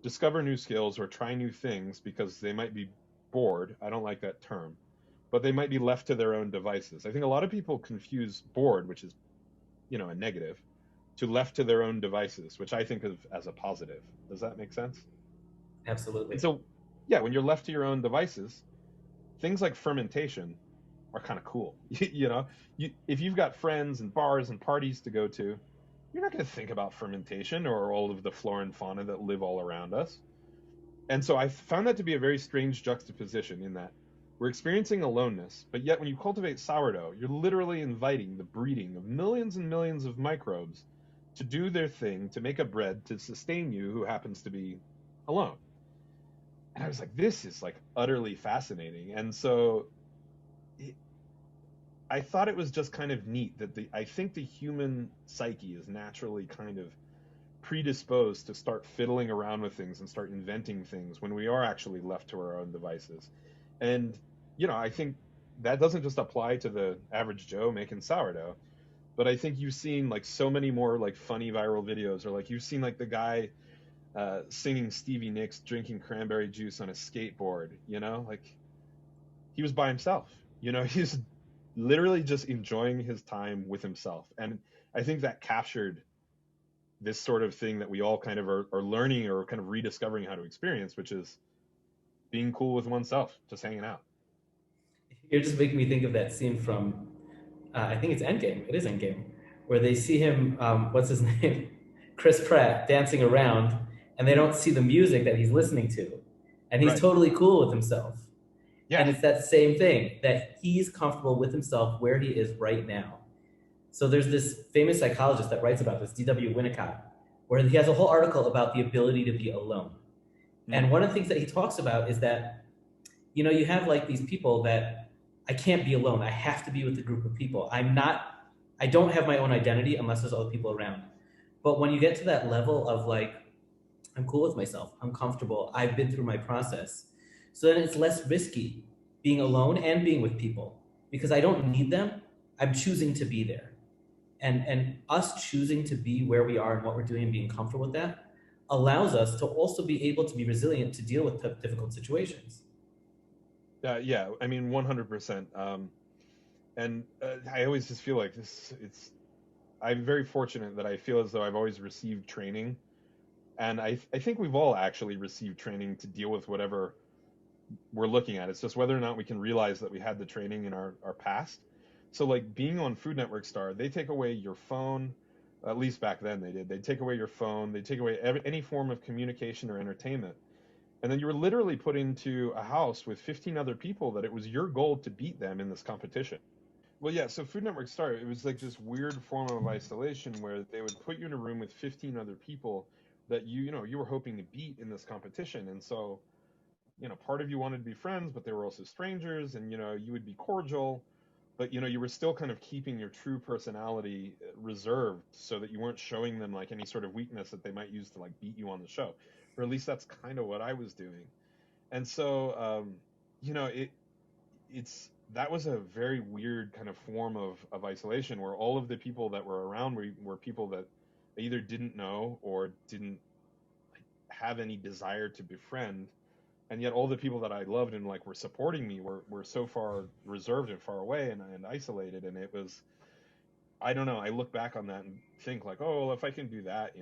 discover new skills or try new things because they might be bored. I don't like that term, but they might be left to their own devices. I think a lot of people confuse bored, which is, a negative, to left to their own devices, which I think of as a positive. Does that make sense? And Absolutely. so, yeah, when you're left to your own devices, things like fermentation are kind of cool. If you've got friends and bars and parties to go to, you're not going to think about fermentation or all of the flora and fauna that live all around us. And so I found that to be a very strange juxtaposition in that we're experiencing aloneness, but yet when you cultivate sourdough, you're literally inviting the breeding of millions and millions of microbes to do their thing to make a bread to sustain you who happens to be alone. And I was like, this is like utterly fascinating. And so I thought it was just kind of neat that I think the human psyche is naturally kind of predisposed to start fiddling around with things and start inventing things when we are actually left to our own devices. And, I think that doesn't just apply to the average Joe making sourdough, but I think you've seen like so many more like funny viral videos, or like you've seen like the guy singing Stevie Nicks drinking cranberry juice on a skateboard, like he was by himself, he's literally just enjoying his time with himself. And I think that captured this sort of thing that we all kind of are learning or kind of rediscovering how to experience, which is being cool with oneself, just hanging out. You're just making me think of that scene from, I think it's Endgame. It is Endgame, where they see him, what's his name? Chris Pratt dancing around, and they don't see the music that he's listening to. And he's Right. totally cool with himself. Yeah. And it's that same thing that he's comfortable with himself where he is right now. So there's this famous psychologist that writes about this, D.W. Winnicott, where he has a whole article about the ability to be alone. Mm. And one of the things that he talks about is that, you have like these people that I can't be alone. I have to be with a group of people. I don't have my own identity unless there's other people around. But when you get to that level of like, I'm cool with myself, I'm comfortable, I've been through my process. So then it's less risky being alone and being with people because I don't need them. I'm choosing to be there. And us choosing to be where we are and what we're doing and being comfortable with that allows us to also be able to be resilient to deal with difficult situations. Yeah. I mean, 100%. And I always just feel like this. I'm very fortunate that I feel as though I've always received training, and I think we've all actually received training to deal with whatever we're looking at. It's just whether or not we can realize that we had the training in our past. So like being on Food Network Star, they take away your phone. At least back then they did. They take away your phone. They take away any form of communication or entertainment. And then you were literally put into a house with 15 other people that it was your goal to beat them in this competition. Well, yeah, so Food Network Star, it was like this weird form of isolation where they would put you in a room with 15 other people that you were hoping to beat in this competition. And so part of you wanted to be friends, but they were also strangers, and you would be cordial, but you were still kind of keeping your true personality reserved so that you weren't showing them like any sort of weakness that they might use to like beat you on the show, or at least that's kind of what I was doing. And so it's that was a very weird kind of form of isolation where all of the people that were around were people that I either didn't know or didn't have any desire to befriend, and yet all the people that I loved and like were supporting me were so far reserved and far away and isolated. And it was, I don't know, I look back on that and think like, oh well, if I can do that,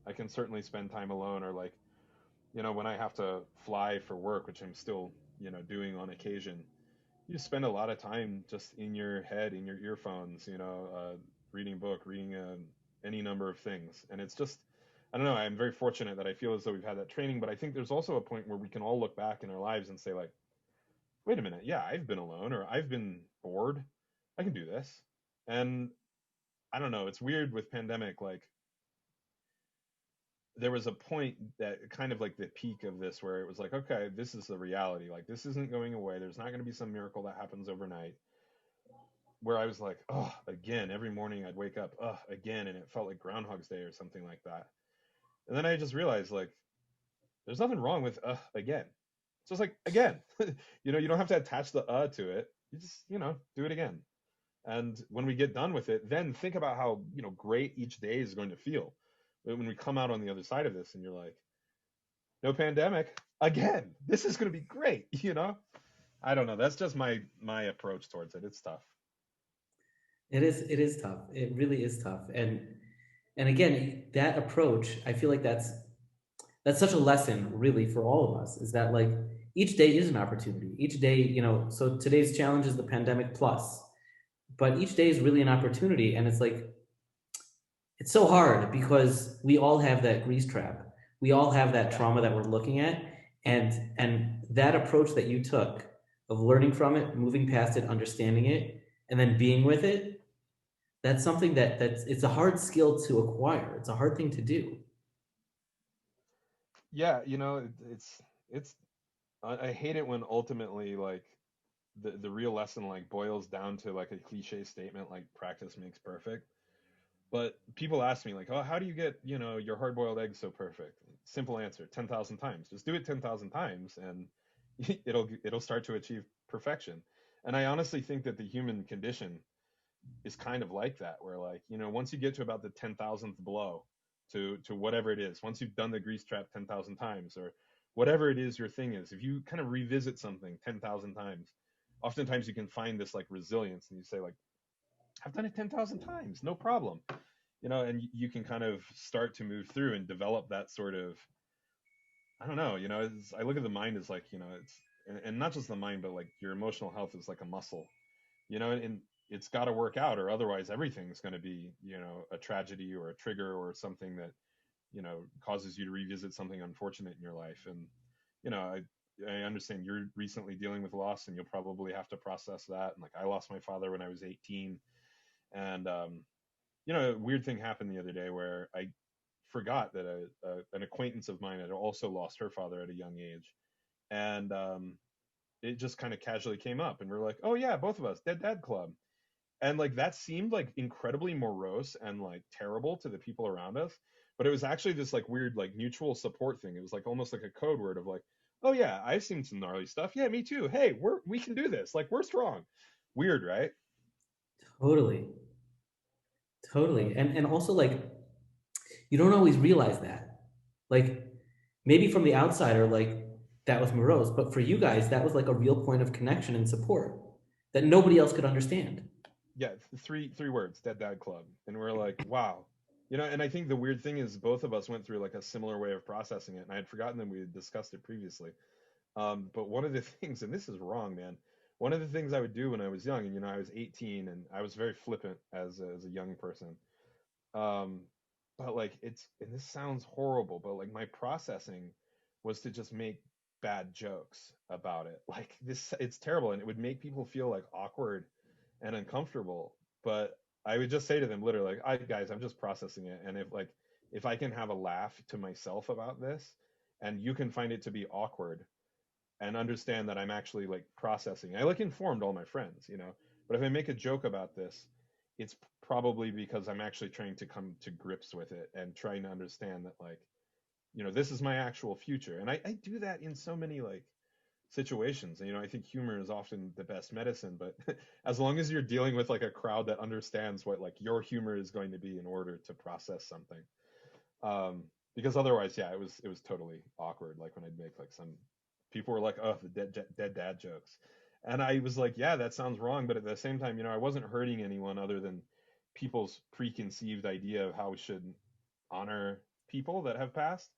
I can certainly spend time alone. Or like, when I have to fly for work, which I'm still doing on occasion, you spend a lot of time just in your head, in your earphones, reading a book, reading any number of things. And it's just, I don't know, I'm very fortunate that I feel as though we've had that training. But I think there's also a point where we can all look back in our lives and say, like, wait a minute, yeah, I've been alone or I've been bored. I can do this. And I don't know, it's weird with pandemic. Like, there was a point that kind of like the peak of this where it was like, okay, this is the reality. Like, this isn't going away. There's not going to be some miracle that happens overnight, where I was like, oh, again, every morning I'd wake up, oh, again, and it felt like Groundhog's Day or something like that. And then I just realized, like, there's nothing wrong with again. It's just like again. You don't have to attach the to it. You just, do it again. And when we get done with it, then think about how, great each day is going to feel. When we come out on the other side of this and you're like, no pandemic again. This is going to be great. I don't know. That's just my approach towards it. It's tough. It is tough. It really is tough. And again, that approach, I feel like that's such a lesson really for all of us, is that like each day is an opportunity. Each day, so today's challenge is the pandemic plus, but each day is really an opportunity. And it's like, it's so hard because we all have that grease trap. We all have that Yeah. trauma that we're looking at. And that approach that you took of learning from it, moving past it, understanding it, and then being with it, that's something that's it's a hard skill to acquire. It's a hard thing to do. Yeah, it's I hate it when ultimately like the real lesson like boils down to like a cliche statement like practice makes perfect. But people ask me like, "Oh, how do you get, your hard-boiled eggs so perfect?" Simple answer, 10,000 times. Just do it 10,000 times and it'll start to achieve perfection. And I honestly think that the human condition is kind of like that, where like, once you get to about the 10,000th blow to whatever it is, once you've done the grease trap 10,000 times or whatever it is your thing is, if you kind of revisit something 10,000 times, oftentimes you can find this like resilience and you say like, I've done it 10,000 times, no problem. And you can kind of start to move through and develop that sort of, I don't know, I look at the mind as like, and not just the mind, but like your emotional health is like a muscle, and it's got to work out or otherwise everything's going to be, a tragedy or a trigger or something that, causes you to revisit something unfortunate in your life. And, I understand you're recently dealing with loss and you'll probably have to process that. And like, I lost my father when I was 18. And, a weird thing happened the other day where I forgot that an acquaintance of mine had also lost her father at a young age. And, it just kind of casually came up and we're like, oh yeah, both of us, Dead Dad Club. And like that seemed like incredibly morose and like terrible to the people around us, but it was actually this like weird like mutual support thing. It was like almost like a code word of like, oh yeah, I've seen some gnarly stuff, yeah, me too, hey, we can do this, like we're strong. Weird, right? Totally. But Totally. And also like you don't always realize that. Like maybe from the outsider, like that was morose, but for you guys, that was like a real point of connection and support that nobody else could understand. yeah, three words, Dead Dad Club. And we're like, wow. And I think the weird thing is both of us went through like a similar way of processing it, and I had forgotten that we had discussed it previously. But one of the things, and this is wrong, man. One of the things I would do when I was young, and I was 18, and I was very flippant as a young person. Um, but like and this sounds horrible, but like my processing was to just make bad jokes about it. Like this, it's terrible, and it would make people feel like awkward and uncomfortable. But I would just say to them literally, like, I guys, I'm just processing it, and if I can have a laugh to myself about this, and you can find it to be awkward, and understand that I'm actually like processing. I like informed all my friends, but if I make a joke about this, it's probably because I'm actually trying to come to grips with it and trying to understand that like, this is my actual future. And I do that in so many like situations. I think humor is often the best medicine, but as long as you're dealing with like a crowd that understands what like your humor is going to be in order to process something. Um, because otherwise, yeah, it was totally awkward. Like when I'd make like some people were like, "Oh, the dead dad jokes," and I was like, "Yeah, that sounds wrong," but at the same time, I wasn't hurting anyone other than people's preconceived idea of how we should honor people that have passed.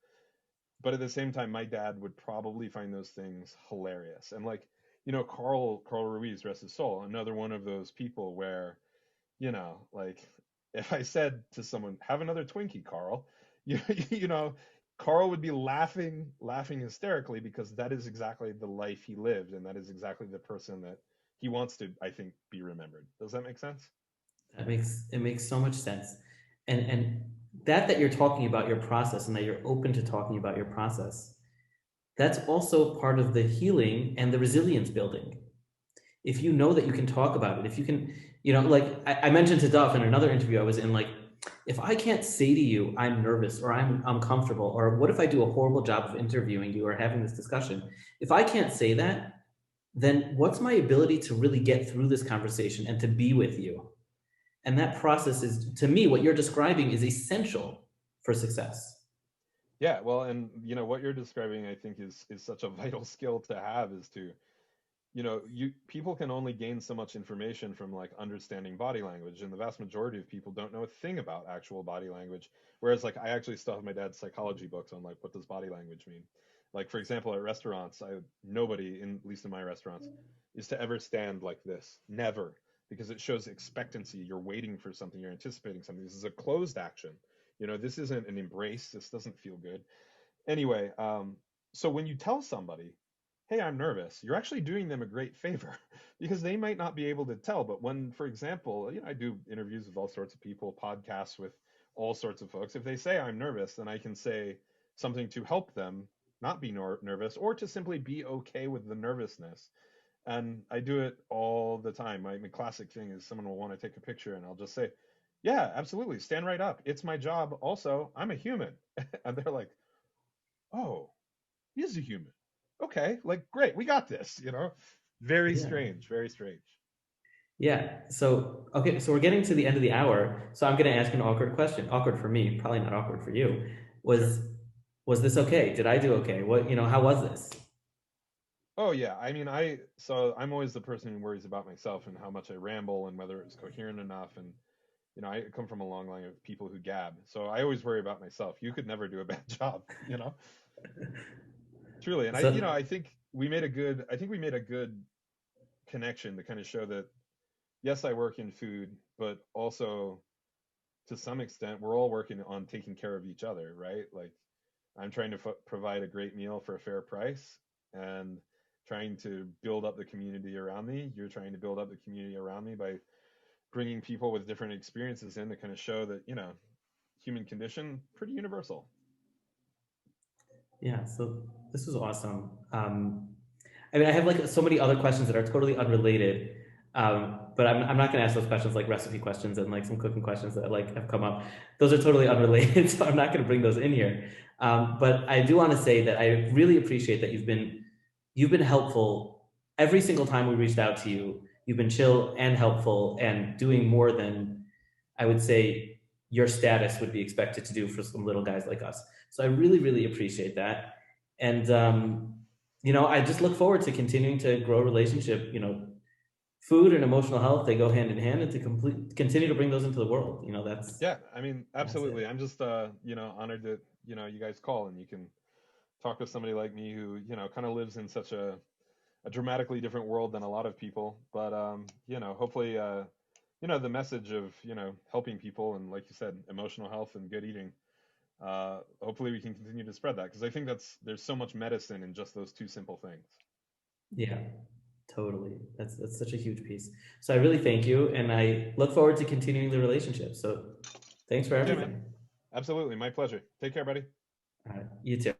But at the same time, my dad would probably find those things hilarious. And like, Carl Ruiz, rest his soul, another one of those people where, like if I said to someone, "Have another Twinkie, Carl," you, you know, Carl would be laughing hysterically because that is exactly the life he lived, and that is exactly the person that he wants to, I think, be remembered. Does that make sense? It makes so much sense. And that you're talking about your process and that you're open to talking about your process, that's also part of the healing and the resilience building. If you know that you can talk about it, if you can, like I mentioned to Duff in another interview I was in, like, if I can't say to you, I'm nervous or I'm uncomfortable, or what if I do a horrible job of interviewing you or having this discussion? If I can't say that, then what's my ability to really get through this conversation and to be with you? And that process is, to me, what you're describing is essential for success. Yeah, well, and what you're describing, I think, is such a vital skill to have, is to, you people can only gain so much information from like understanding body language, and the vast majority of people don't know a thing about actual body language. Whereas like I actually still have my dad's psychology books on like what does body language mean. Like for example, at restaurants, nobody, in at least in my restaurants, is to ever stand like this. Never, because it shows expectancy. You're waiting for something. You're anticipating something. This is a closed action. This isn't an embrace. This doesn't feel good. Anyway, so when you tell somebody, "Hey, I'm nervous," you're actually doing them a great favor because they might not be able to tell. But when, for example, I do interviews with all sorts of people, podcasts with all sorts of folks. If they say I'm nervous, then I can say something to help them not be nervous, or to simply be okay with the nervousness. And I do it all the time. My classic thing is someone will want to take a picture, and I'll just say, "Yeah, absolutely, stand right up. It's my job. Also, I'm a human." And they're like, "Oh, he is a human. Okay, like great, we got this. Very Yeah. strange, very strange. Yeah. So, okay. So we're getting to the end of the hour. So I'm going to ask an awkward question. Awkward for me, probably not awkward for you. Sure. Was, was this okay? Did I do okay? How was this? Oh yeah, I mean, so I'm always the person who worries about myself and how much I ramble and whether it's coherent enough. And I come from a long line of people who gab, so I always worry about myself. You could never do a bad job. Truly. And So, I think we made a good connection to kind of show that yes, I work in food, but also to some extent, we're all working on taking care of each other, right? Like I'm trying to provide a great meal for a fair price and trying to build up the community around me. You're trying to build up the community around me by bringing people with different experiences in to kind of show that, human condition pretty universal. yeah. So this was awesome. I mean, I have like so many other questions that are totally unrelated. But I'm not going to ask those questions, like recipe questions and like some cooking questions that like have come up. Those are totally unrelated, so I'm not going to bring those in here. But I do want to say that I really appreciate that you've been helpful every single time we reached out to you. You've been chill and helpful and doing more than I would say your status would be expected to do for some little guys like us. So I really, really appreciate that. And I just look forward to continuing to grow a relationship. Food and emotional health, they go hand in hand, and to continue to bring those into the world. Yeah, I mean, That's it. absolutely. I'm just honored that, you guys call and you can talk to somebody like me who, kind of lives in such a dramatically different world than a lot of people. But hopefully the message of, helping people and like you said, emotional health and good eating, hopefully we can continue to spread that because I think there's so much medicine in just those two simple things. Yeah, totally. That's such a huge piece. So I really thank you, and I look forward to continuing the relationship. So thanks for Yeah, man. everything. Absolutely. My pleasure. Take care, buddy. All right, you too.